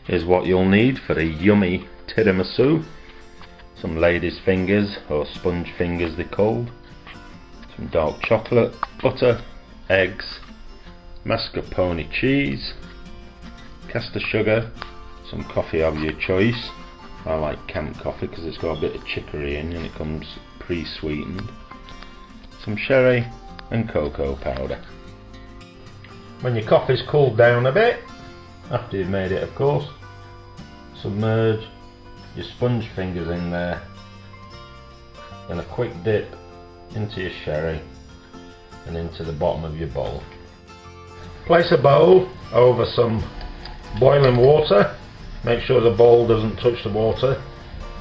is what you'll need for a yummy tiramisu. Some lady's fingers, or sponge fingers they're called, some dark chocolate, butter, eggs, mascarpone cheese, caster sugar, some coffee of your choice. I like camp coffee because it's got a bit of chicory in and it comes pre-sweetened, some sherry and cocoa powder. When your coffee's cooled down a bit, after you've made it of course, submerge your sponge fingers in there, then a quick dip into your sherry and into the bottom of your bowl. Place a bowl over some boiling water, make sure the bowl doesn't touch the water,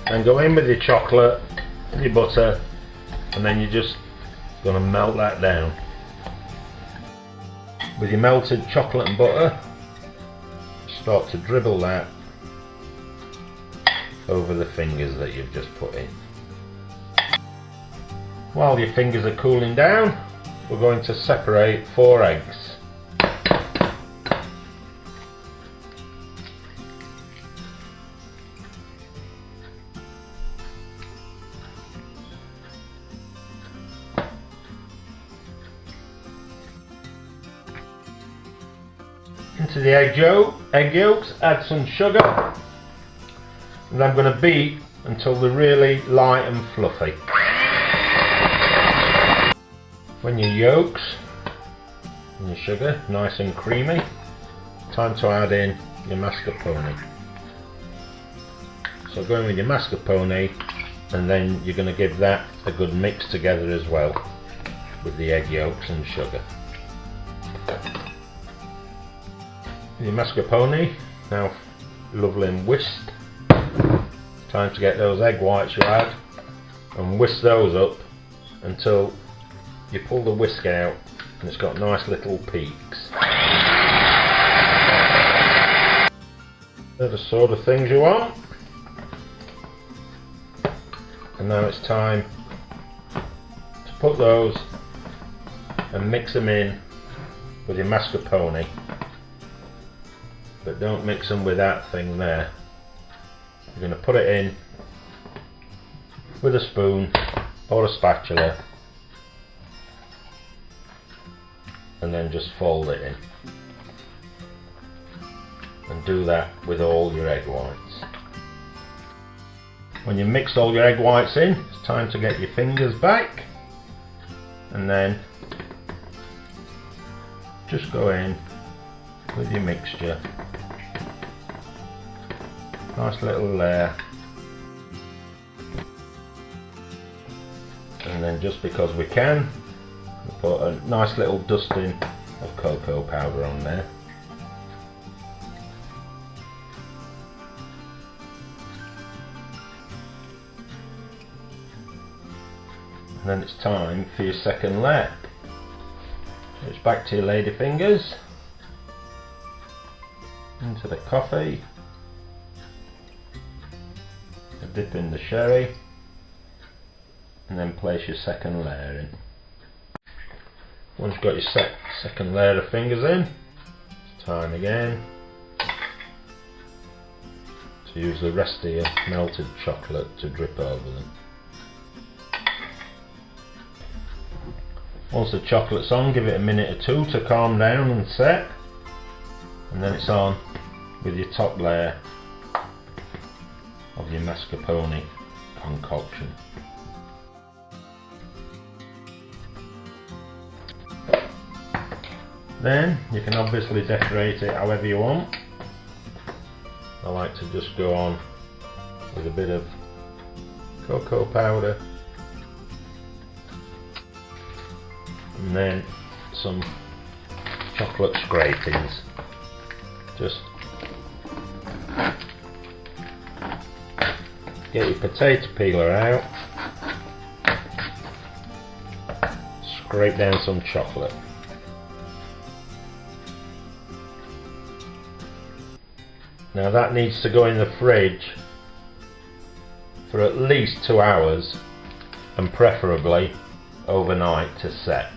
and go in with your chocolate and your butter, and then you're just going to melt that down. With your melted chocolate and butter, start to dribble that over the fingers that you've just put in. While your fingers are cooling down, we're going to separate 4 eggs. Into the egg yolks, add some sugar, and I'm going to beat until they're really light and fluffy. When your yolks and your sugar nice and creamy, time to add in your mascarpone. So go in with your mascarpone, and then you're going to give that a good mix together as well with the egg yolks and sugar. Your mascarpone now lovely and whisked. Time to get those egg whites you add and whisk those up until you pull the whisk out and it's got nice little peaks. They're the sort of things you want. And now it's time to put those and mix them in with your mascarpone. But don't mix them with that thing there. You're going to put it in with a spoon or a spatula and then just fold it in. And do that with all your egg whites. When you've mixed all your egg whites in, it's time to get your fingers back and then just go in with your mixture. Nice little layer, and then just because we can, we'll put a nice little dusting of cocoa powder on there. And then it's time for your second layer. So it's back to your lady fingers, into the coffee, dip in the sherry, and then place your second layer in. Once you've got your second layer of fingers in, it's time again to use the rest of your melted chocolate to drip over them. Once the chocolate's on, give it a minute or 2 to calm down and set, and then it's on with your top layer of your mascarpone concoction. Then you can obviously decorate it however you want. I like to just go on with a bit of cocoa powder and then some chocolate scrapings. Just get your potato peeler out, scrape down some chocolate. Now that needs to go in the fridge for at least 2 hours and preferably overnight to set.